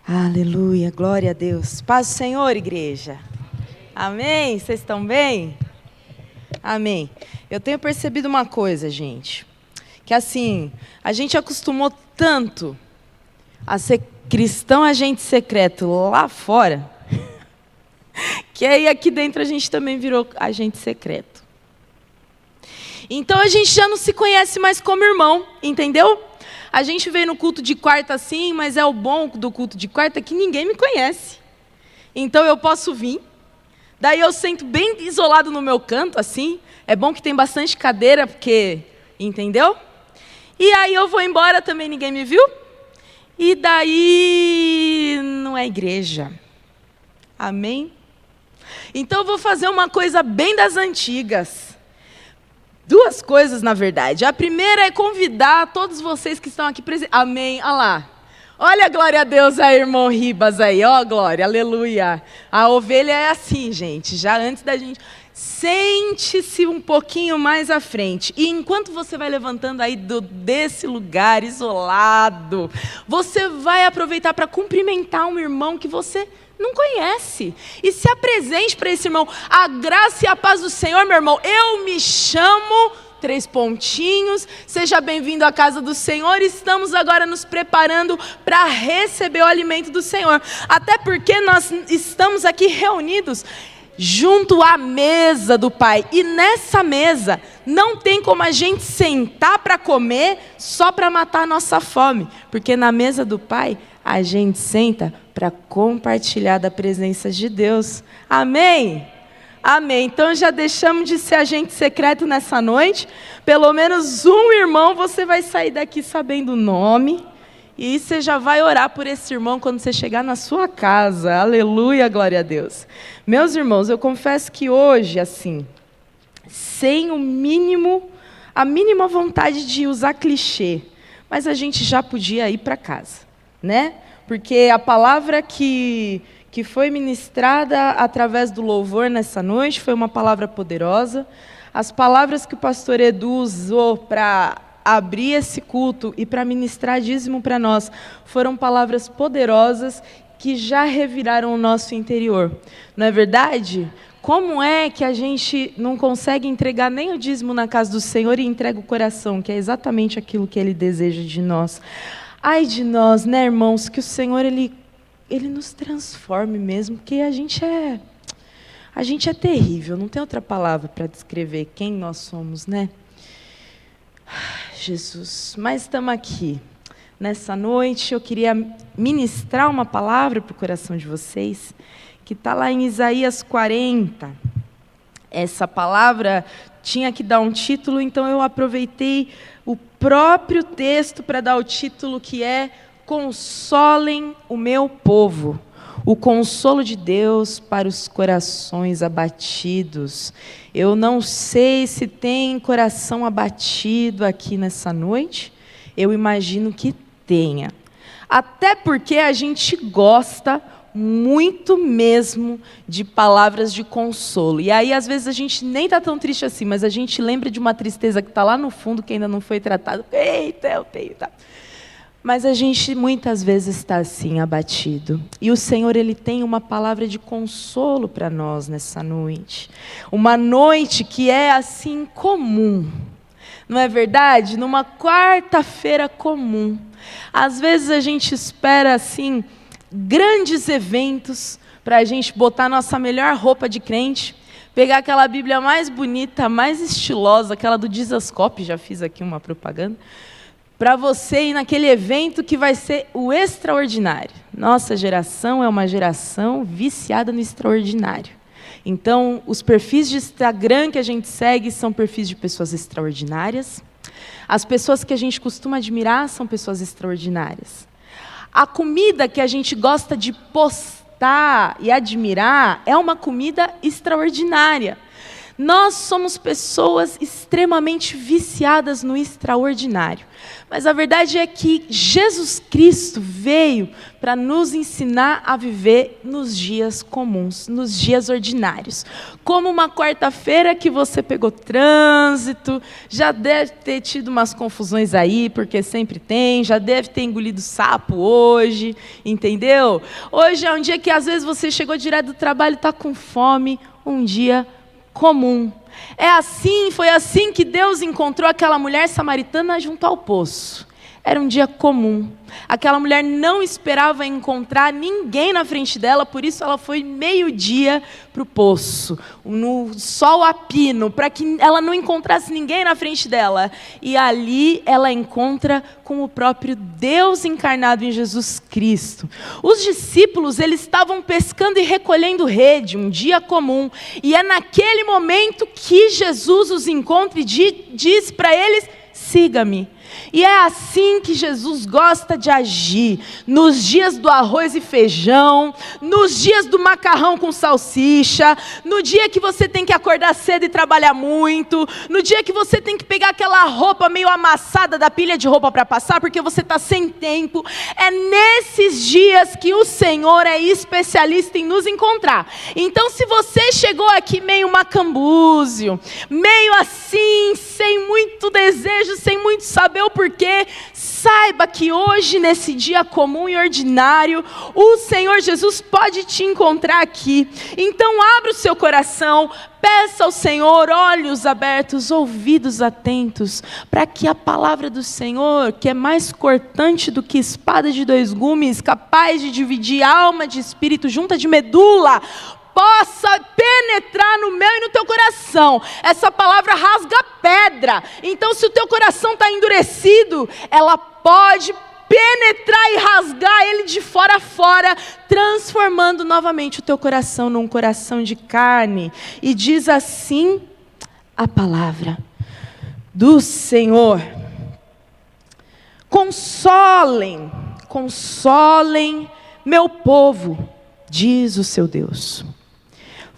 Aleluia, glória a Deus. Paz do Senhor, igreja. Amém? Vocês estão bem? Amém. Eu tenho percebido uma coisa, gente. Que assim, a gente acostumou tanto a ser cristão agente secreto lá fora, que aí aqui dentro a gente também virou agente secreto. Então a gente já não se conhece mais como irmão, entendeu? A gente veio no culto de quarta assim, mas é o bom do culto de quarta que ninguém me conhece. Então eu posso vir, daí eu sento bem isolado no meu canto, assim. É bom que tem bastante cadeira, porque, entendeu? E aí eu vou embora também, ninguém me viu. E daí não é igreja. Amém? Então eu vou fazer uma coisa bem das antigas. Duas coisas, na verdade. A primeira é convidar todos vocês que estão aqui presentes. Amém. Olha lá. Olha a glória a Deus aí, irmão Ribas aí. Ó, glória, aleluia. A ovelha é assim, gente. Já antes da gente... Sente-se um pouquinho mais à frente. E enquanto você vai levantando aí desse lugar isolado, você vai aproveitar para cumprimentar um irmão que você não conhece. E se apresente para esse irmão. A graça e a paz do Senhor, meu irmão. Eu me chamo... 3 pontinhos. Seja bem-vindo à casa do Senhor. Estamos agora nos preparando para receber o alimento do Senhor. Até porque nós estamos aqui reunidos junto à mesa do Pai. E nessa mesa não tem como a gente sentar para comer só para matar a nossa fome. Porque na mesa do Pai a gente senta para compartilhar da presença de Deus. Amém? Amém. Então já deixamos de ser agente secreto nessa noite. Pelo menos um irmão você vai sair daqui sabendo o nome. E você já vai orar por esse irmão quando você chegar na sua casa. Aleluia, glória a Deus. Meus irmãos, eu confesso que hoje, assim, sem a mínima vontade de usar clichê, mas a gente já podia ir para casa, né? Porque a palavra que foi ministrada através do louvor nessa noite foi uma palavra poderosa. As palavras que o pastor Edu usou para abrir esse culto e para ministrar dízimo para nós foram palavras poderosas que já reviraram o nosso interior. Não é verdade? Como é que a gente não consegue entregar nem o dízimo na casa do Senhor e entrega o coração, que é exatamente aquilo que Ele deseja de nós? Ai de nós, né, irmãos, que o Senhor, Ele nos transforme mesmo, porque a gente é terrível, não tem outra palavra para descrever quem nós somos, né? Jesus, mas estamos aqui. Nessa noite eu queria ministrar uma palavra para o coração de vocês, que está lá em Isaías 40. Essa palavra tinha que dar um título, então eu aproveitei o próprio texto para dar o título, que é Consolem o meu povo, o consolo de Deus para os corações abatidos. Eu não sei se tem coração abatido aqui nessa noite, eu imagino que tenha. Até porque a gente gosta muito mesmo de palavras de consolo. E aí, às vezes, a gente nem está tão triste assim, mas a gente lembra de uma tristeza que está lá no fundo, que ainda não foi tratada. Eita, eu tenho, tá? Mas a gente muitas vezes está assim, abatido. E o Senhor, Ele tem uma palavra de consolo para nós nessa noite. Uma noite que é assim comum. Não é verdade? Numa quarta-feira comum. Às vezes a gente espera assim grandes eventos para a gente botar nossa melhor roupa de crente, pegar aquela Bíblia mais bonita, mais estilosa, aquela do Dizascope, já fiz aqui uma propaganda, para você ir naquele evento que vai ser o extraordinário. Nossa geração é uma geração viciada no extraordinário. Então, os perfis de Instagram que a gente segue são perfis de pessoas extraordinárias. As pessoas que a gente costuma admirar são pessoas extraordinárias. A comida que a gente gosta de postar e admirar é uma comida extraordinária. Nós somos pessoas extremamente viciadas no extraordinário. Mas a verdade é que Jesus Cristo veio para nos ensinar a viver nos dias comuns, nos dias ordinários. Como uma quarta-feira que você pegou trânsito, já deve ter tido umas confusões aí, porque sempre tem, já deve ter engolido sapo hoje, entendeu? Hoje é um dia que às vezes você chegou direto do trabalho e está com fome, um dia comum. Foi assim que Deus encontrou aquela mulher samaritana junto ao poço. Era um dia comum. Aquela mulher não esperava encontrar ninguém na frente dela, por isso ela foi meio-dia para o poço, no sol a pino, para que ela não encontrasse ninguém na frente dela. E ali ela encontra com o próprio Deus encarnado em Jesus Cristo. Os discípulos, eles estavam pescando e recolhendo rede, um dia comum. E é naquele momento que Jesus os encontra e diz para eles: siga-me. E é assim que Jesus gosta de agir, nos dias do arroz e feijão, nos dias do macarrão com salsicha, no dia que você tem que acordar cedo e trabalhar muito, no dia que você tem que pegar aquela roupa meio amassada da pilha de roupa para passar, porque você está sem tempo. É nesses dias que o Senhor é especialista em nos encontrar. Então, se você chegou aqui meio macambúzio, meio assim, sem muito desejo, sem muito saber o porquê, saiba que hoje, nesse dia comum e ordinário, o Senhor Jesus pode te encontrar aqui. Então abra o seu coração, peça ao Senhor olhos abertos, ouvidos atentos, para que a palavra do Senhor, que é mais cortante do que espada de dois gumes, capaz de dividir alma de espírito, junta de medula, possa penetrar no meu e no teu coração. Essa palavra rasga pedra. Então, se o teu coração está endurecido, ela pode penetrar e rasgar ele de fora a fora, transformando novamente o teu coração num coração de carne. E diz assim a palavra do Senhor: consolem, consolem meu povo, diz o seu Deus.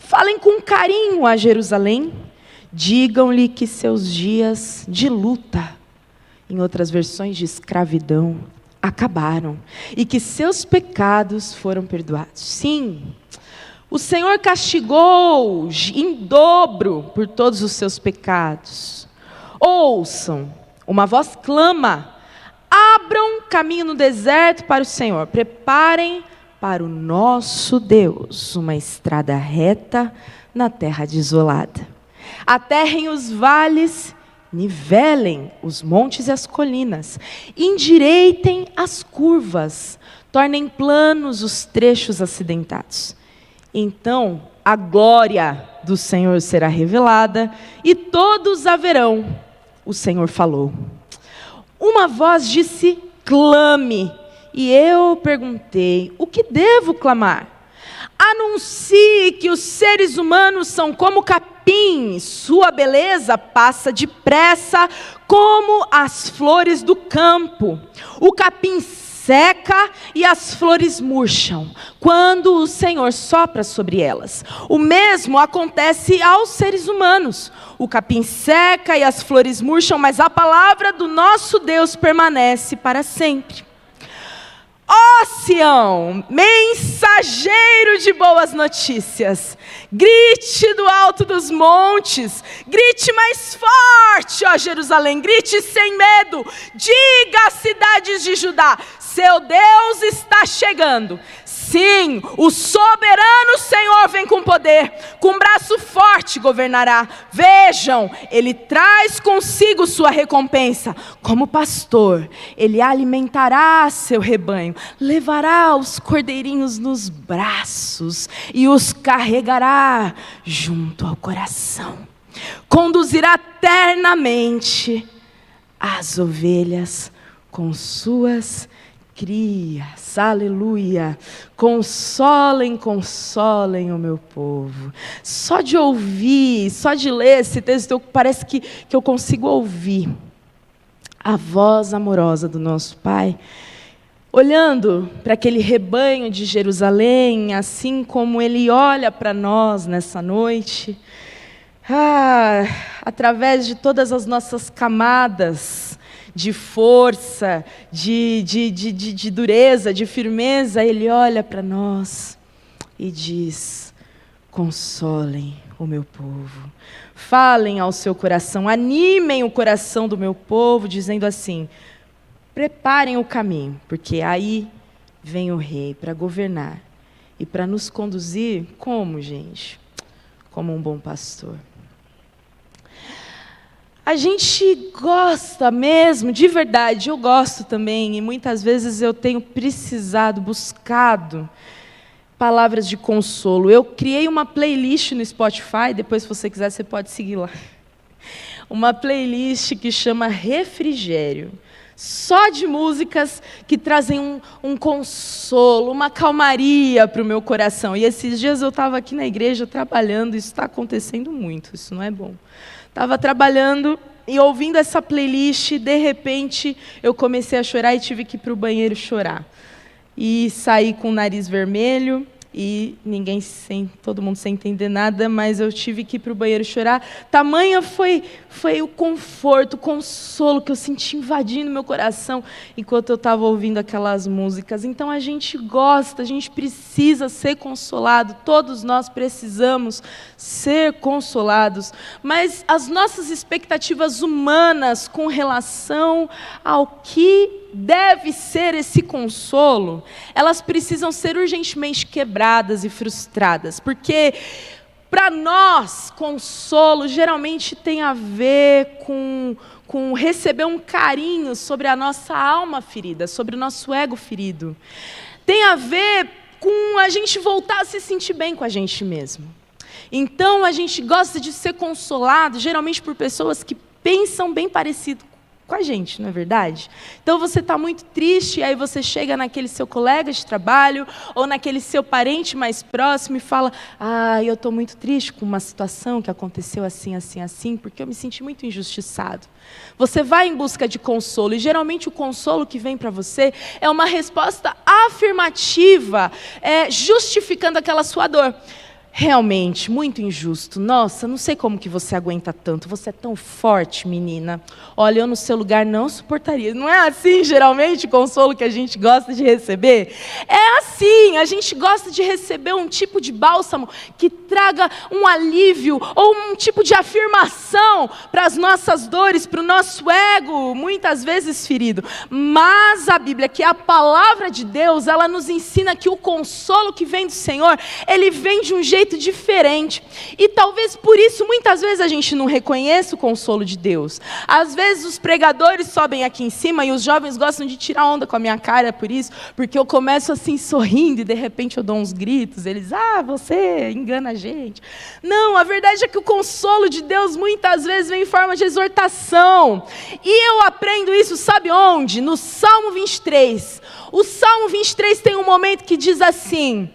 Falem com carinho a Jerusalém, digam-lhe que seus dias de luta, em outras versões de escravidão, acabaram, e que seus pecados foram perdoados. Sim, o Senhor castigou em dobro por todos os seus pecados. Ouçam, uma voz clama: abram caminho no deserto para o Senhor, preparem para o nosso Deus uma estrada reta na terra desolada. Aterrem os vales, nivelem os montes e as colinas, endireitem as curvas, tornem planos os trechos acidentados. Então a glória do Senhor será revelada e todos a verão. O Senhor falou. Uma voz disse: clame. E eu perguntei: o que devo clamar? Anuncie que os seres humanos são como capim, sua beleza passa depressa como as flores do campo. O capim seca e as flores murcham quando o Senhor sopra sobre elas. O mesmo acontece aos seres humanos. O capim seca e as flores murcham, mas a palavra do nosso Deus permanece para sempre. Ó Sião, mensageiro de boas notícias, grite do alto dos montes, grite mais forte, ó Jerusalém, grite sem medo, diga às cidades de Judá: seu Deus está chegando. Sim, o soberano Senhor vem com poder, com braço forte governará. Vejam, ele traz consigo sua recompensa. Como pastor, ele alimentará seu rebanho, levará os cordeirinhos nos braços e os carregará junto ao coração. Conduzirá ternamente as ovelhas com suas crias, aleluia. Consolem, consolem o meu povo. Só de ouvir, só de ler esse texto, parece que eu consigo ouvir a voz amorosa do nosso Pai, olhando para aquele rebanho de Jerusalém, assim como Ele olha para nós nessa noite, através de todas as nossas camadas de força, de dureza, de firmeza, Ele olha para nós e diz: consolem o meu povo, falem ao seu coração, animem o coração do meu povo, dizendo assim: preparem o caminho, porque aí vem o Rei para governar e para nos conduzir como, gente? Como um bom pastor. A gente gosta mesmo, de verdade, eu gosto também, e muitas vezes eu tenho precisado, buscado palavras de consolo. Eu criei uma playlist no Spotify, depois se você quiser você pode seguir lá. Uma playlist que chama Refrigério. Só de músicas que trazem um consolo, uma calmaria para o meu coração. E esses dias eu estava aqui na igreja trabalhando, isso está acontecendo muito, isso não é bom. Estava trabalhando e ouvindo essa playlist, de repente eu comecei a chorar e tive que ir para o banheiro chorar. E saí com o nariz vermelho e todo mundo sem entender nada, mas eu tive que ir para o banheiro chorar. Tamanha foi o conforto, o consolo que eu senti invadindo meu coração enquanto eu estava ouvindo aquelas músicas. Então a gente gosta, a gente precisa ser consolado, todos nós precisamos ser consolados, mas as nossas expectativas humanas com relação ao que deve ser esse consolo, elas precisam ser urgentemente quebradas e frustradas, porque para nós, consolo geralmente tem a ver com receber um carinho sobre a nossa alma ferida, sobre o nosso ego ferido. Tem a ver com a gente voltar a se sentir bem com a gente mesmo. Então, a gente gosta de ser consolado, geralmente por pessoas que pensam bem parecido com a gente, não é verdade? Então você está muito triste, e aí você chega naquele seu colega de trabalho, ou naquele seu parente mais próximo e fala: eu estou muito triste com uma situação que aconteceu assim, assim, assim, porque eu me senti muito injustiçado. Você vai em busca de consolo, e geralmente o consolo que vem para você é uma resposta afirmativa, justificando aquela sua dor. Realmente, muito injusto. Nossa, não sei como que você aguenta tanto. Você é tão forte, menina. Olha, eu no seu lugar não suportaria. Não é assim, geralmente, o consolo que a gente gosta de receber? É assim, a gente gosta de receber um tipo de bálsamo que traga um alívio ou um tipo de afirmação para as nossas dores, para o nosso ego, muitas vezes ferido. Mas a Bíblia, que é a palavra de Deus, ela nos ensina que o consolo que vem do Senhor, ele vem de um jeito diferente. E talvez por isso muitas vezes a gente não reconheça o consolo de Deus. Às vezes os pregadores sobem aqui em cima e os jovens gostam de tirar onda com a minha cara por isso, porque eu começo assim sorrindo e de repente eu dou uns gritos, eles: você engana a gente. Não, a verdade é que o consolo de Deus muitas vezes vem em forma de exortação. E eu aprendo isso, sabe onde? No Salmo 23. O Salmo 23 tem um momento que diz assim: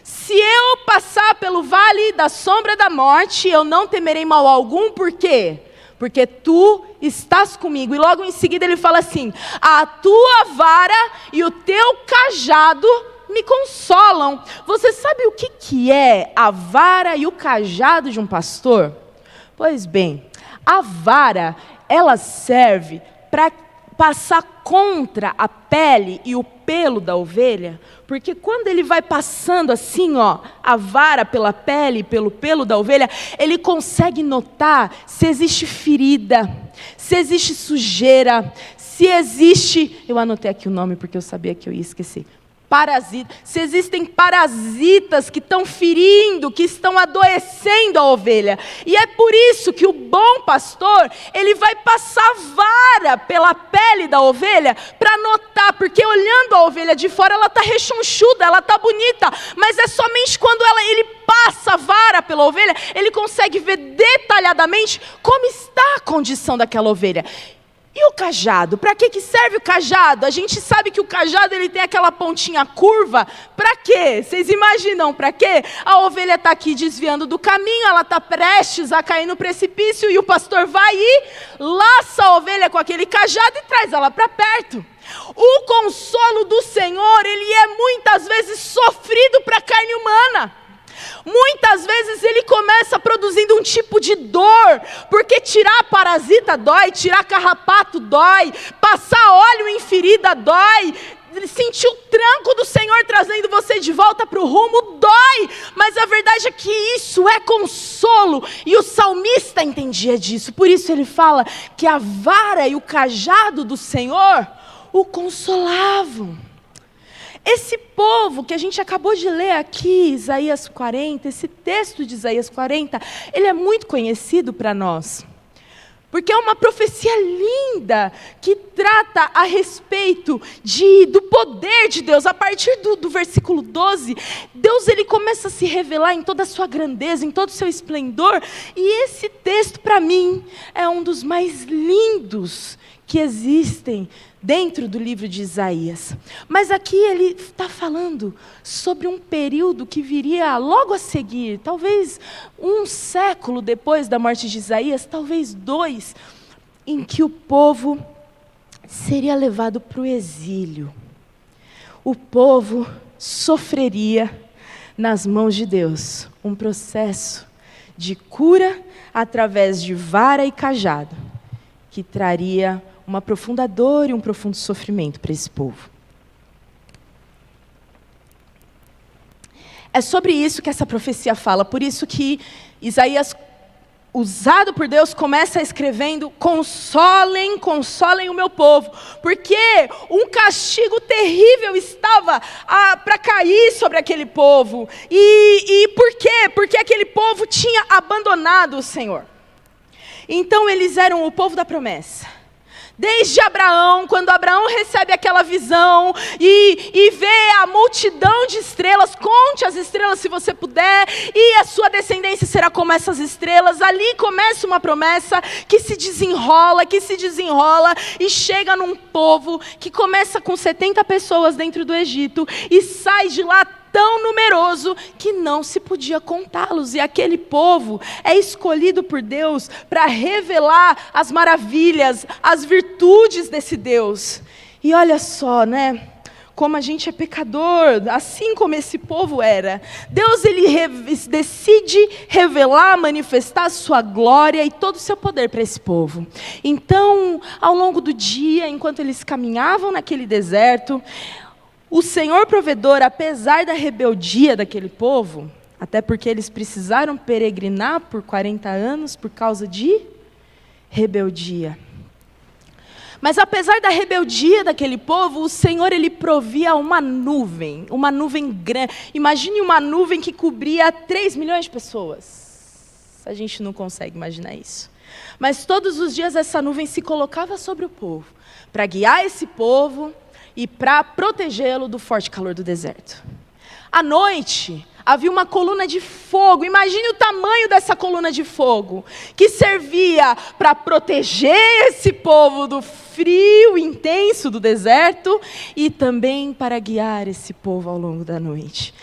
se eu passar pelo vale da sombra da morte, eu não temerei mal algum. Por quê? Porque tu estás comigo. E logo em seguida ele fala assim: a tua vara e o teu cajado me consolam. Você sabe o que é a vara e o cajado de um pastor? Pois bem, a vara, ela serve para passar contra a pele e o pelo da ovelha, porque quando ele vai passando assim, a vara pela pele e pelo pelo da ovelha, ele consegue notar se existe ferida, se existe sujeira, se existe, eu anotei aqui o nome porque eu sabia que eu ia esquecer, parasita, se existem parasitas que estão ferindo, que estão adoecendo a ovelha. E é por isso que o bom pastor, ele vai passar vara pela pele da ovelha para notar, porque olhando a ovelha de fora, ela está rechonchuda, ela está bonita, mas é somente quando ele passa a vara pela ovelha, ele consegue ver detalhadamente como está a condição daquela ovelha. E o cajado? Para que serve o cajado? A gente sabe que o cajado ele tem aquela pontinha curva. Para quê? Vocês imaginam para quê? A ovelha está aqui desviando do caminho, ela está prestes a cair no precipício e o pastor vai e laça a ovelha com aquele cajado e traz ela para perto. O consolo do Senhor, ele é muitas vezes sofrido para a carne humana. Muitas vezes ele começa produzindo um tipo de dor, porque tirar parasita dói, tirar carrapato dói, passar óleo em ferida dói, sentir o tranco do Senhor trazendo você de volta para o rumo dói, mas a verdade é que isso é consolo, e o salmista entendia disso, por isso ele fala que a vara e o cajado do Senhor o consolavam. Esse povo que a gente acabou de ler aqui, Isaías 40, esse texto de Isaías 40, ele é muito conhecido para nós. Porque é uma profecia linda que trata a respeito do poder de Deus. A partir do versículo 12, Deus ele começa a se revelar em toda a sua grandeza, em todo o seu esplendor. E esse texto, para mim, é um dos mais lindos que existem dentro do livro de Isaías. Mas aqui ele está falando sobre um período que viria logo a seguir, talvez um século depois da morte de Isaías, talvez 2, em que o povo seria levado para o exílio. O povo sofreria nas mãos de Deus um processo de cura através de vara e cajado, que traria uma profunda dor e um profundo sofrimento para esse povo. É sobre isso que essa profecia fala, por isso que Isaías, usado por Deus, começa escrevendo: consolem, consolem o meu povo, porque um castigo terrível estava para cair sobre aquele povo. E por quê? Porque aquele povo tinha abandonado o Senhor. Então eles eram o povo da promessa. Desde Abraão, quando Abraão recebe aquela visão e vê a multidão de estrelas, conte as estrelas se você puder, e a sua descendência será como essas estrelas. Ali começa uma promessa que se desenrola e chega num povo que começa com 70 pessoas dentro do Egito e sai de lá tão numeroso que não se podia contá-los. E aquele povo é escolhido por Deus para revelar as maravilhas, as virtudes desse Deus. E olha só, né? Como a gente é pecador, assim como esse povo era. Deus ele decide revelar, manifestar a sua glória e todo o seu poder para esse povo. Então, ao longo do dia, enquanto eles caminhavam naquele deserto, o Senhor provedor, apesar da rebeldia daquele povo, até porque eles precisaram peregrinar por 40 anos por causa de rebeldia. Mas apesar da rebeldia daquele povo, o Senhor ele provia uma nuvem grande. Imagine uma nuvem que cobria 3 milhões de pessoas. A gente não consegue imaginar isso. Mas todos os dias essa nuvem se colocava sobre o povo, para guiar esse povo e para protegê-lo do forte calor do deserto. À noite, havia uma coluna de fogo. Imagine o tamanho dessa coluna de fogo, que servia para proteger esse povo do frio intenso do deserto e também para guiar esse povo ao longo da noite.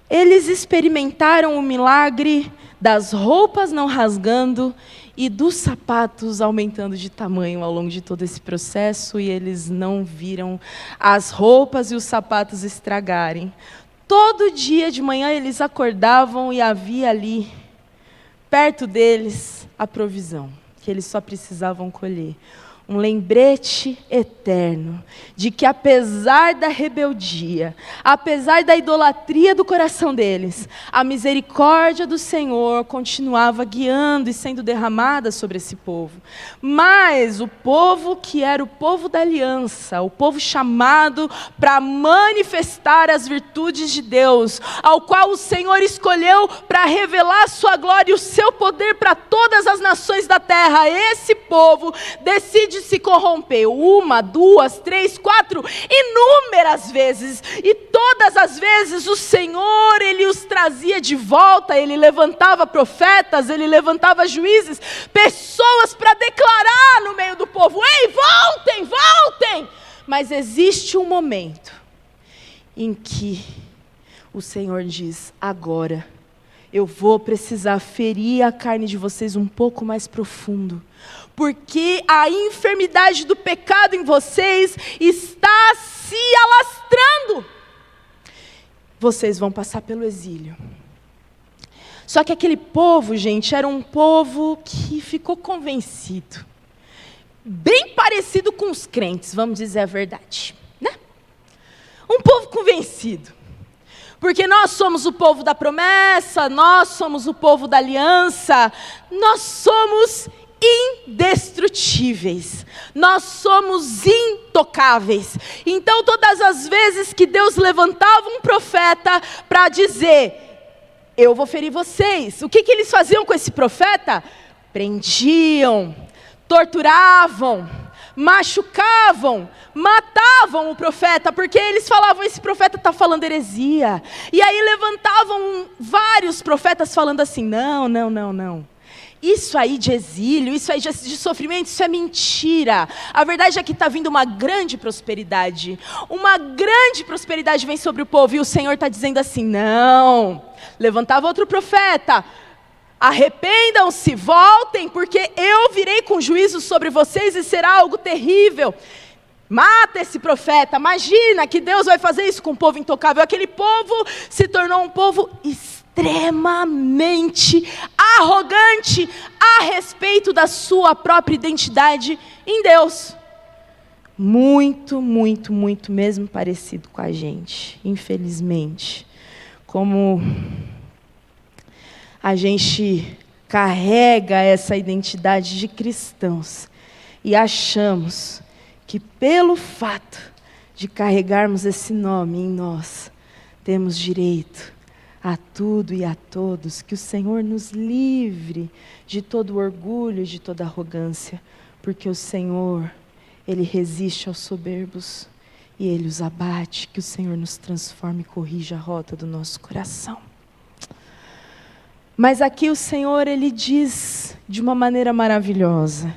Eles experimentaram o milagre das roupas não rasgando e dos sapatos aumentando de tamanho ao longo de todo esse processo, e eles não viram as roupas e os sapatos estragarem. Todo dia de manhã eles acordavam e havia ali, perto deles, a provisão, que eles só precisavam colher. Um lembrete eterno de que apesar da rebeldia, apesar da idolatria do coração deles, a misericórdia do Senhor continuava guiando e sendo derramada sobre esse povo. Mas o povo que era o povo da aliança, o povo chamado para manifestar as virtudes de Deus, ao qual o Senhor escolheu para revelar a sua glória e o seu poder para todas as nações da terra, esse povo decide se corrompeu 1, 2, 3, 4, inúmeras vezes, e todas as vezes o Senhor, Ele os trazia de volta, Ele levantava profetas, Ele levantava juízes, pessoas para declarar no meio do povo: ei, voltem, voltem! Mas existe um momento em que o Senhor diz: agora eu vou precisar ferir a carne de vocês um pouco mais profundo, porque a enfermidade do pecado em vocês está se alastrando. Vocês vão passar pelo exílio. Só que aquele povo, gente, era um povo que ficou convencido. Bem parecido com os crentes, vamos dizer a verdade, né? Um povo convencido. Porque nós somos o povo da promessa, nós somos o povo da aliança, nós somos indestrutíveis, nós somos intocáveis. Então, todas as vezes que Deus levantava um profeta para dizer: eu vou ferir vocês, o que eles faziam com esse profeta? Prendiam, torturavam, machucavam, matavam o profeta, porque eles falavam: esse profeta está falando heresia. E aí levantavam vários profetas falando assim: não, não, não, não. Isso aí de exílio, isso aí de sofrimento, isso é mentira. A verdade é que está vindo uma grande prosperidade. Uma grande prosperidade vem sobre o povo. E o Senhor está dizendo assim: não. Levantava outro profeta: arrependam-se, voltem, porque eu virei com juízo sobre vocês e será algo terrível. Mata esse profeta. Imagina que Deus vai fazer isso com um povo intocável. Aquele povo se tornou um povo extremamente arrogante a respeito da sua própria identidade em Deus. Muito, muito, muito mesmo parecido com a gente, infelizmente. Como a gente carrega essa identidade de cristãos e achamos que pelo fato de carregarmos esse nome em nós, temos direito a tudo e a todos. Que o Senhor nos livre de todo orgulho e de toda arrogância, porque o Senhor, Ele resiste aos soberbos e Ele os abate. Que o Senhor nos transforme e corrija a rota do nosso coração. Mas aqui o Senhor, Ele diz de uma maneira maravilhosa,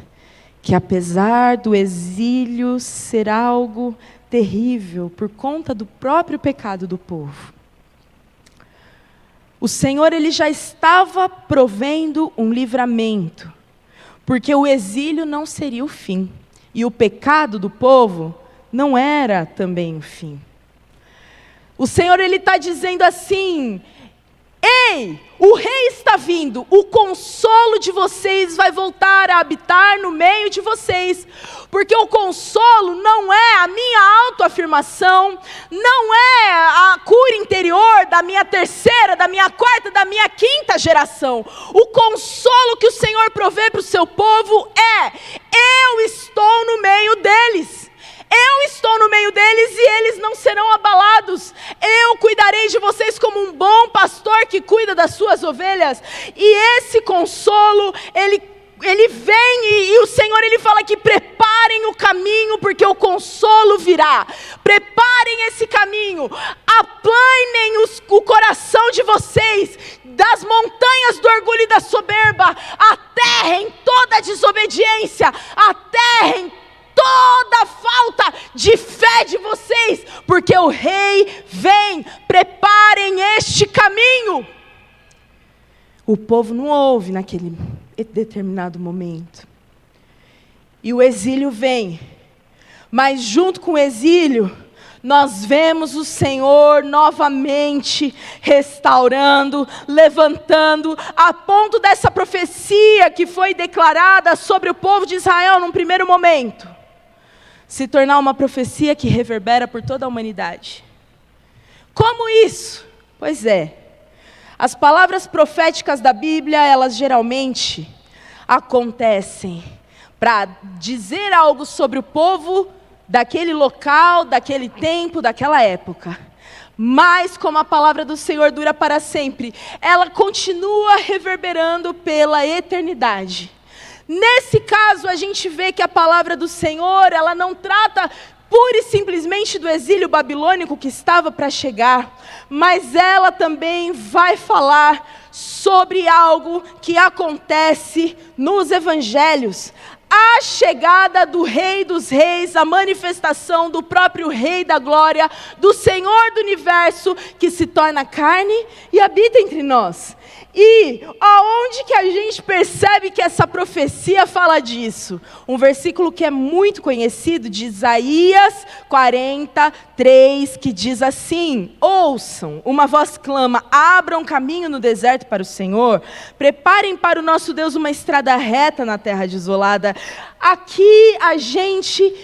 que apesar do exílio ser algo terrível por conta do próprio pecado do povo, o Senhor, Ele já estava provendo um livramento, porque o exílio não seria o fim, e o pecado do povo não era também o fim. O Senhor, Ele está dizendo assim: ei, o rei está vindo, o consolo de vocês vai voltar a habitar no meio de vocês, porque o consolo não é a minha autoafirmação, não é a cura interior da minha terceira, da minha quarta, da minha quinta geração. O consolo que o Senhor provê para o seu povo é: eu estou no meio deles. Eu estou no meio deles e eles não serão abalados. Eu cuidarei de vocês como um bom pastor que cuida das suas ovelhas. E esse consolo, ele vem e o Senhor, Ele fala que preparem o caminho, porque o consolo virá. Preparem esse caminho, aplanem o coração de vocês das montanhas do orgulho e da soberba, aterrem toda a desobediência, aterrem toda a falta de fé de vocês, porque o rei vem. Preparem este caminho. O povo não ouve naquele determinado momento, e o exílio vem, mas junto com o exílio, nós vemos o Senhor novamente restaurando, levantando, a ponto dessa profecia que foi declarada sobre o povo de Israel num primeiro momento, se tornar uma profecia que reverbera por toda a humanidade. Como isso? Pois é, as palavras proféticas da Bíblia, elas geralmente acontecem para dizer algo sobre o povo daquele local, daquele tempo, daquela época. Mas como a palavra do Senhor dura para sempre, ela continua reverberando pela eternidade. Nesse caso, a gente vê que a palavra do Senhor, ela não trata pura e simplesmente do exílio babilônico que estava para chegar, mas ela também vai falar sobre algo que acontece nos evangelhos, A chegada do Rei dos Reis, a manifestação do próprio Rei da Glória, do Senhor do Universo, que se torna carne e habita entre nós. E aonde que a gente percebe que essa profecia fala disso? Um versículo que é muito conhecido, de Isaías 43, que diz assim: ouçam, uma voz clama, abram caminho no deserto para o Senhor, preparem para o nosso Deus uma estrada reta na terra desolada. Aqui a gente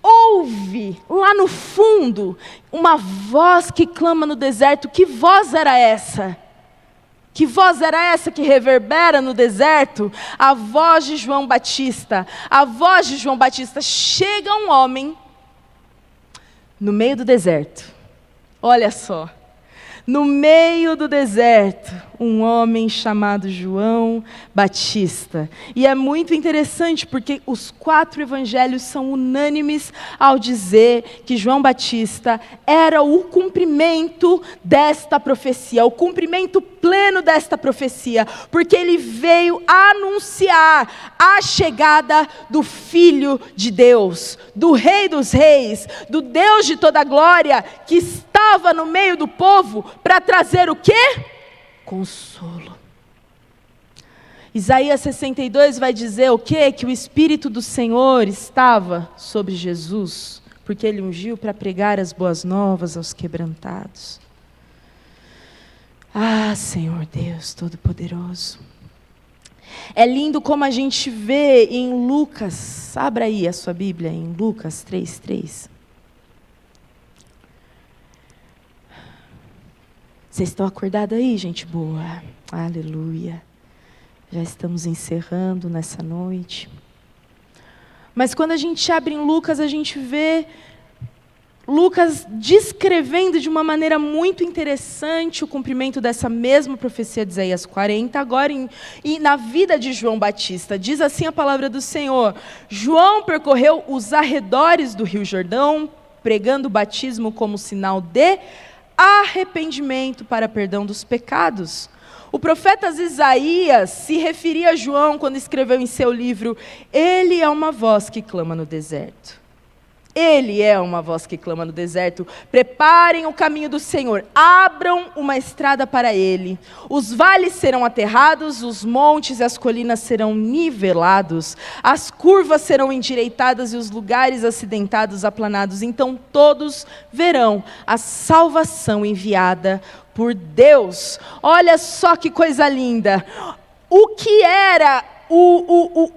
ouve, lá no fundo, uma voz que clama no deserto. Que voz era essa? Que voz era essa que reverbera no deserto? A voz de João Batista. A voz de João Batista. Chega um homem no meio do deserto. Olha só. No meio do deserto, um homem chamado João Batista. E é muito interessante porque os 4 evangelhos são unânimes ao dizer que João Batista era o cumprimento desta profecia, o cumprimento pleno desta profecia, porque ele veio anunciar a chegada do Filho de Deus, do Rei dos Reis, do Deus de toda a glória, que estava no meio do povo para trazer o quê? Consolo. Isaías 62 vai dizer o quê? Que o Espírito do Senhor estava sobre Jesus, porque ele ungiu para pregar as boas novas aos quebrantados. Ah, Senhor Deus Todo-Poderoso. É lindo como a gente vê em Lucas, abra aí a sua Bíblia, em Lucas 3:3. Vocês estão acordados aí, gente boa? Aleluia. Já estamos encerrando nessa noite. Mas quando a gente abre em Lucas, a gente vê Lucas descrevendo de uma maneira muito interessante o cumprimento dessa mesma profecia de Isaías 40, agora e na vida de João Batista. Diz assim a palavra do Senhor: João percorreu os arredores do Rio Jordão, pregando o batismo como sinal de arrependimento para perdão dos pecados. O profeta Isaías se referia a João quando escreveu em seu livro: ele é uma voz que clama no deserto. Ele é uma voz que clama no deserto. Preparem o caminho do Senhor, abram uma estrada para ele. Os vales serão aterrados, os montes e as colinas serão nivelados, as curvas serão endireitadas e os lugares acidentados aplanados. Então todos verão a salvação enviada por Deus. Olha só que coisa linda. O que era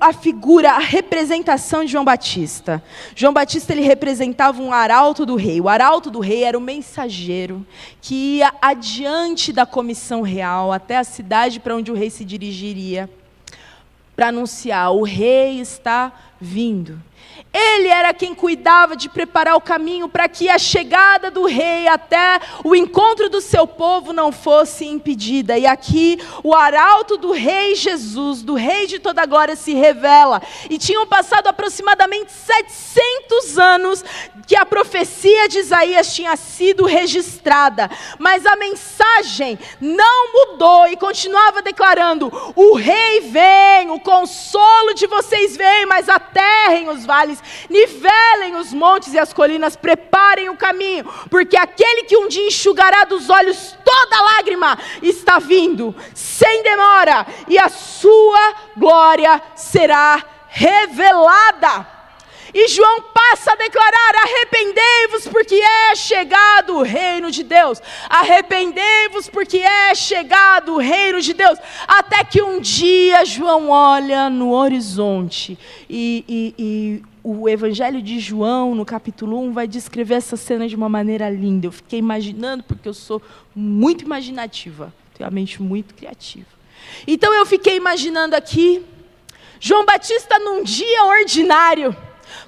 a figura, a representação de João Batista? João Batista, ele representava um arauto do rei. O arauto do rei era o mensageiro que ia adiante da comissão real até a cidade para onde o rei se dirigiria, para anunciar: o rei está vindo. Ele era quem cuidava de preparar o caminho para que a chegada do rei até o encontro do seu povo não fosse impedida. E aqui o arauto do rei Jesus, do rei de toda a glória, se revela. E tinham passado aproximadamente 700 anos que a profecia de Isaías tinha sido registrada. Mas a mensagem não mudou e continuava declarando: o rei vem, o consolo de vocês vem, mas aterrem os vales, nivelem os montes e as colinas, preparem o caminho, porque aquele que um dia enxugará dos olhos toda lágrima está vindo, sem demora, e a sua glória será revelada. E João passa a declarar: arrependei-vos porque é chegado o reino de Deus. Arrependei-vos porque é chegado o reino de Deus. Até que um dia João olha no horizonte e o Evangelho de João, no capítulo 1, vai descrever essa cena de uma maneira linda. Eu fiquei imaginando, porque eu sou muito imaginativa, tenho a mente muito criativa. Então eu fiquei imaginando aqui, João Batista num dia ordinário.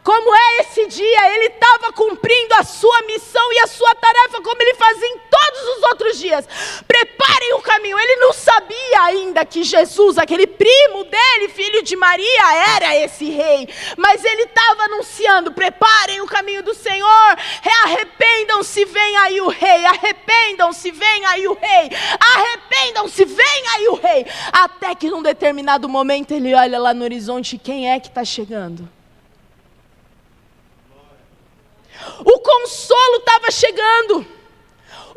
Como é esse dia? Ele estava cumprindo a sua missão e a sua tarefa, como ele fazia em todos todos os outros dias: preparem o caminho. Ele não sabia ainda que Jesus, aquele primo dele, filho de Maria, era esse rei. Mas ele estava anunciando: preparem o caminho do Senhor, arrependam-se, vem aí o rei, arrependam-se, vem aí o rei, arrependam-se, vem aí o rei. Até que num determinado momento ele olha lá no horizonte: quem é que está chegando? O consolo estava chegando.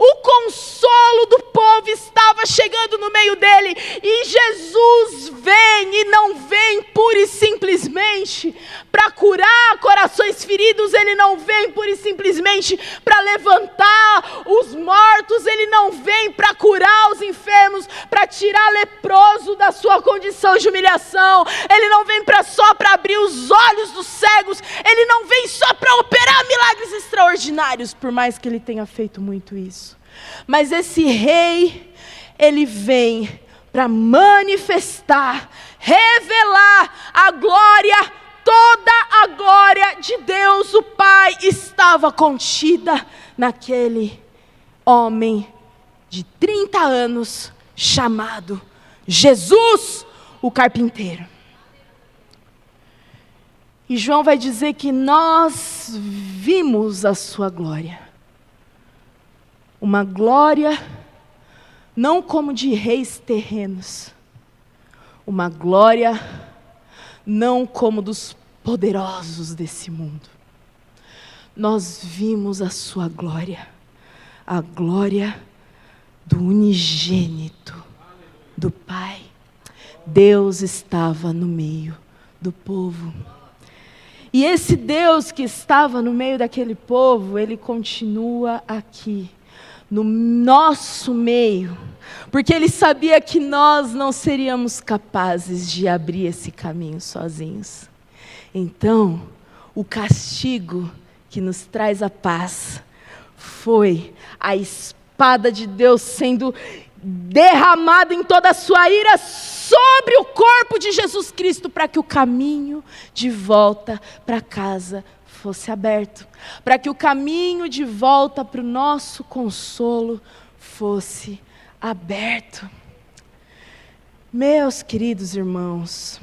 O consolo do povo estava chegando no meio dele. E Jesus vem, e não vem pura e simplesmente para curar corações feridos. Ele não vem pura e simplesmente para levantar os mortos. Ele não vem para curar os enfermos, para tirar leproso da sua condição de humilhação. Ele não vem só para abrir os olhos dos cegos. Ele não vem só para operar milagres extraordinários, por mais que ele tenha feito muito isso. Mas esse rei, ele vem para manifestar, revelar a glória, toda a glória de Deus o Pai estava contida naquele homem de 30 anos chamado Jesus, o carpinteiro. E João vai dizer que nós vimos a sua glória. Uma glória não como de reis terrenos. Uma glória não como dos poderosos desse mundo. Nós vimos a sua glória. A glória do unigênito do Pai. Deus estava no meio do povo. E esse Deus que estava no meio daquele povo, ele continua aqui, no nosso meio, porque ele sabia que nós não seríamos capazes de abrir esse caminho sozinhos. Então, o castigo que nos traz a paz foi a espada de Deus sendo derramada em toda a sua ira sobre o corpo de Jesus Cristo, para que o caminho de volta para casa fosse aberto, para que o caminho de volta para o nosso consolo fosse aberto. Meus queridos irmãos,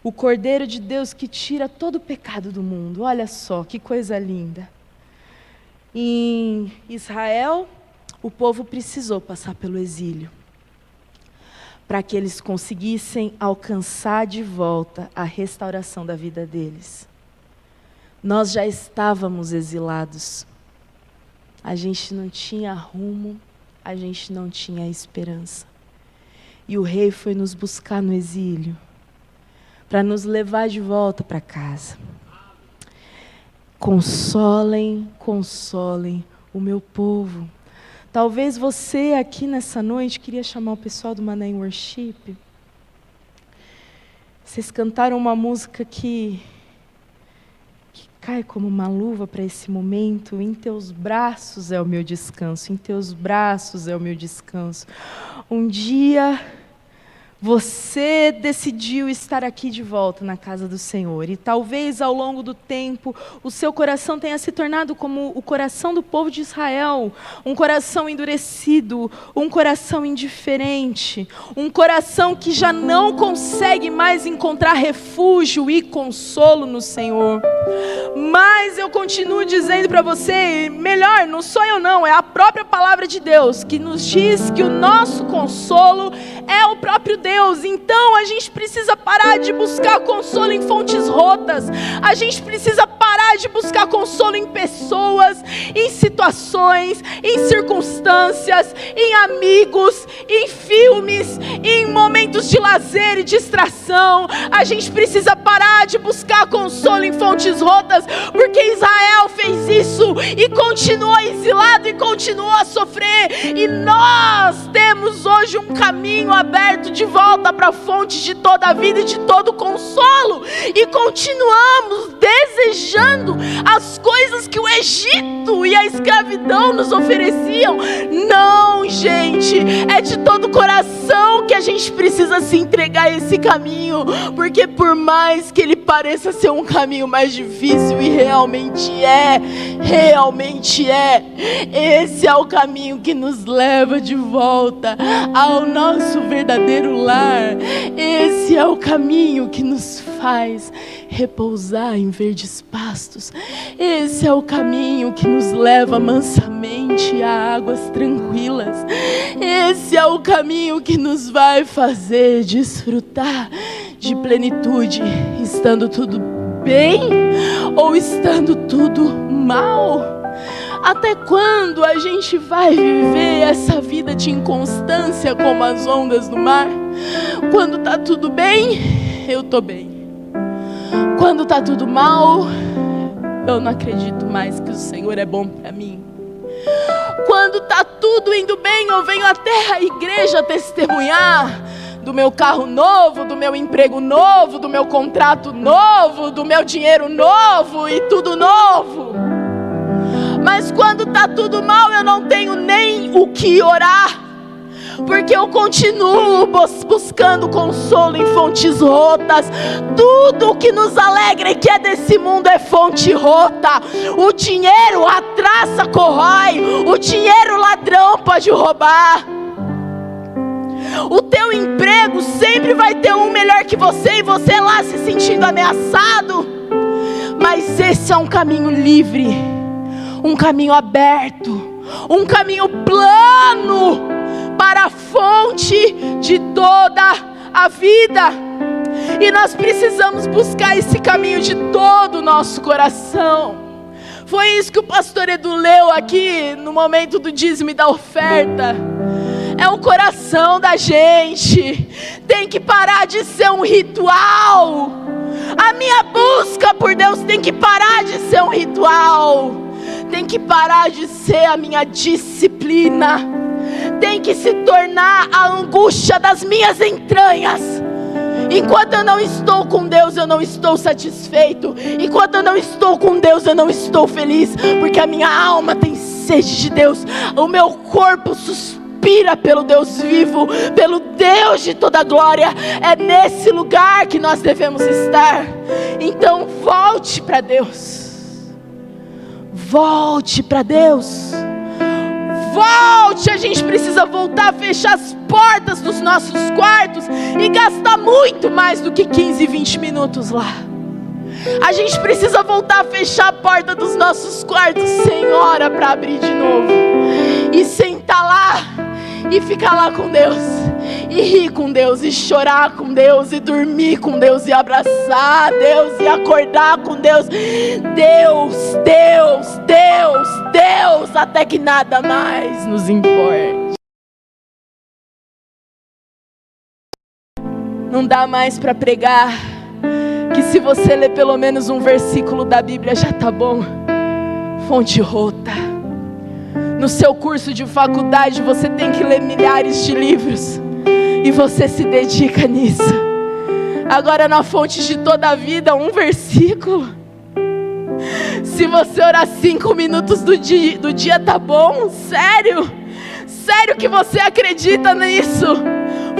o Cordeiro de Deus que tira todo o pecado do mundo, olha só que coisa linda. Em Israel, o povo precisou passar pelo exílio, para que eles conseguissem alcançar de volta a restauração da vida deles. Nós já estávamos exilados. A gente não tinha rumo, a gente não tinha esperança. E o rei foi nos buscar no exílio, para nos levar de volta para casa. Consolem, consolem o meu povo. Talvez você aqui nessa noite queria chamar o pessoal do Maná em Worship. Vocês cantaram uma música que cai como uma luva para esse momento. Em teus braços é o meu descanso, em teus braços é o meu descanso. Um dia você decidiu estar aqui de volta na casa do Senhor, e talvez ao longo do tempo o seu coração tenha se tornado como o coração do povo de Israel, um coração endurecido, um coração indiferente, um coração que já não consegue mais encontrar refúgio e consolo no Senhor. Mas eu continuo dizendo para você, melhor, não sou eu não, é a própria palavra de Deus que nos diz que o nosso consolo é o próprio Deus. Então a gente precisa parar de buscar consolo em fontes rotas. A gente precisa parar de buscar consolo em pessoas, em situações, em circunstâncias, em amigos, em filmes, em momentos de lazer e distração. A gente precisa parar de buscar consolo em fontes rotas, porque Israel fez isso e continuou exilado e continuou a sofrer. E nós temos hoje um caminho aberto de volta para a fonte de toda a vida e de todo consolo, e continuamos desejando as coisas que o Egito e a escravidão nos ofereciam. Não gente, é de todo o coração que a gente precisa se entregar a esse caminho, porque por mais que ele pareça ser um caminho mais difícil, e realmente é, esse é o caminho que nos leva de volta ao nosso verdadeiro lar. Esse é o caminho que nos faz repousar em verdes pastos. Esse é o caminho que nos leva mansamente a águas tranquilas. Esse é o caminho que nos vai fazer desfrutar de plenitude, estando tudo bem ou estando tudo mal. Até quando a gente vai viver essa vida de inconstância como as ondas do mar? Quando tá tudo bem, eu tô bem. Quando tá tudo mal, eu não acredito mais que o Senhor é bom para mim. Quando tá tudo indo bem, eu venho até a igreja testemunhar do meu carro novo, do meu emprego novo, do meu contrato novo, do meu dinheiro novo e tudo novo. Mas quando tá tudo mal, eu não tenho nem o que orar, porque eu continuo buscando consolo em fontes rotas. Tudo que nos alegra e que é desse mundo é fonte rota. O dinheiro a traça corrói, o dinheiro ladrão pode roubar. O teu emprego sempre vai ter um melhor que você, e você lá se sentindo ameaçado. Mas esse é um caminho livre, um caminho aberto, um caminho plano para a fonte de toda a vida. E nós precisamos buscar esse caminho de todo o nosso coração. Foi isso que o pastor Edu leu aqui no momento do dízimo e da oferta. É o coração da gente. Tem que parar de ser um ritual. A minha busca por Deus tem que parar de ser um ritual. Tem que parar de ser a minha disciplina. Tem que se tornar a angústia das minhas entranhas. Enquanto eu não estou com Deus, eu não estou satisfeito. Enquanto eu não estou com Deus, eu não estou feliz, porque a minha alma tem sede de Deus. O meu corpo suspira pelo Deus vivo, pelo Deus de toda glória. É nesse lugar que nós devemos estar. Então volte para Deus. Volte para Deus. Volte, a gente precisa voltar a fechar as portas dos nossos quartos e gastar muito mais do que 15, 20 minutos lá. A gente precisa voltar a fechar a porta dos nossos quartos sem hora para abrir de novo. E sentar lá e ficar lá com Deus. E rir com Deus, e chorar com Deus, e dormir com Deus, e abraçar Deus, e acordar com Deus. Deus, Deus, Deus, Deus, até que nada mais nos importe. Não dá mais para pregar que se você ler pelo menos um versículo da Bíblia já tá bom. Fonte rota. No seu curso de faculdade você tem que ler milhares de livros e você se dedica nisso. Agora na fonte de toda a vida, um versículo. Se você orar 5 minutos do dia tá bom? Sério? Sério que você acredita nisso?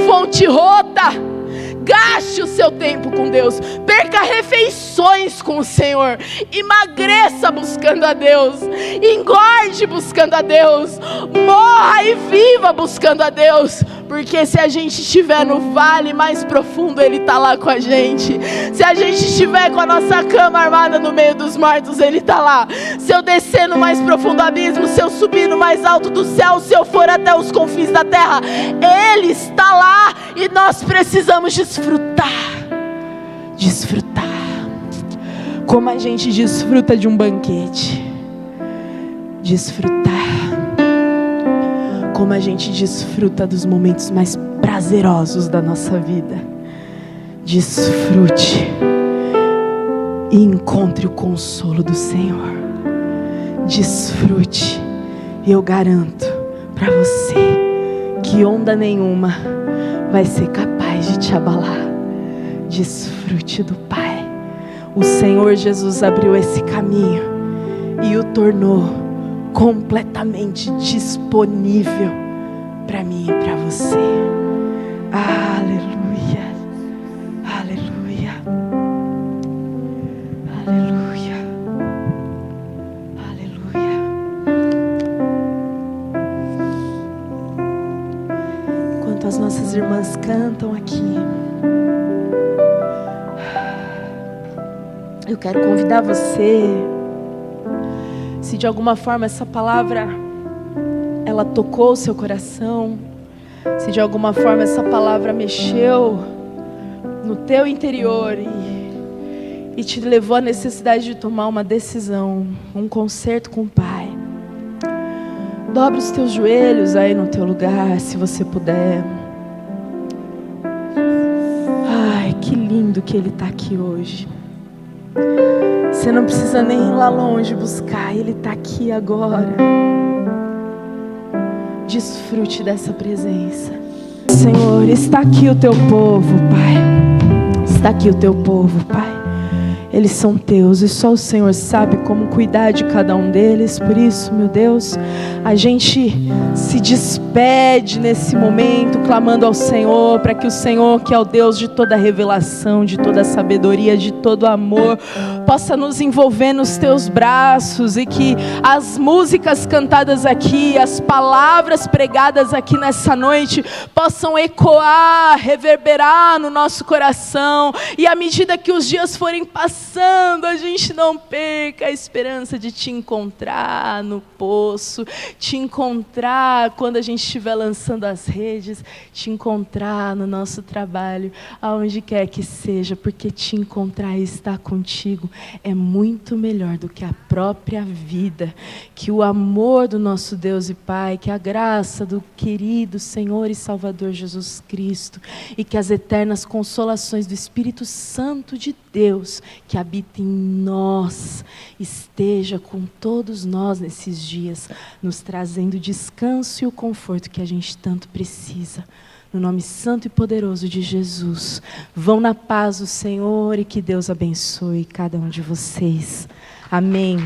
Fonte rota. Gaste o seu tempo com Deus. Perca refeições com o Senhor. Emagreça buscando a Deus. Engorde buscando a Deus. Morra e viva buscando a Deus. Porque se a gente estiver no vale mais profundo, Ele está lá com a gente. Se a gente estiver com a nossa cama armada no meio dos mortos, Ele está lá. Se eu descer no mais profundo abismo, se eu subir no mais alto do céu, se eu for até os confins da terra, Ele está lá. E nós precisamos desfrutar. Desfrutar. Como a gente desfruta de um banquete. Desfrutar. Como a gente desfruta dos momentos mais prazerosos da nossa vida. Desfrute e encontre o consolo do Senhor. Desfrute, e eu garanto para você que onda nenhuma vai ser capaz de te abalar. Desfrute do Pai. O Senhor Jesus abriu esse caminho e o tornou completamente disponível para mim e para você. Aleluia, aleluia, aleluia, aleluia. Enquanto as nossas irmãs cantam aqui, eu quero convidar você, se de alguma forma essa palavra ela tocou o seu coração, se de alguma forma essa palavra mexeu no teu interior e te levou à necessidade de tomar uma decisão, um concerto com o Pai, dobre os teus joelhos aí no teu lugar, se você puder. Ai, que lindo que Ele está aqui hoje. Você não precisa nem ir lá longe buscar, Ele está aqui agora. Desfrute dessa presença. Senhor, está aqui o teu povo, Pai. Está aqui o teu povo, Pai. Eles são teus e só o Senhor sabe como cuidar de cada um deles. Por isso, meu Deus, a gente se despede nesse momento, clamando ao Senhor, para que o Senhor, que é o Deus de toda revelação, de toda sabedoria, de todo amor, possa nos envolver nos teus braços, e que as músicas cantadas aqui, as palavras pregadas aqui nessa noite, possam ecoar, reverberar no nosso coração, e à medida que os dias forem passando, a gente não perca a esperança de te encontrar no poço, te encontrar quando a gente estiver lançando as redes, te encontrar no nosso trabalho, aonde quer que seja, porque te encontrar e estar contigo é muito melhor do que a própria vida. Que o amor do nosso Deus e Pai, que a graça do querido Senhor e Salvador Jesus Cristo, e que as eternas consolações do Espírito Santo de Deus, que habita em nós, esteja com todos nós nesses dias, nos trazendo o descanso e o conforto que a gente tanto precisa. No nome santo e poderoso de Jesus. Vão na paz do Senhor e que Deus abençoe cada um de vocês. Amém.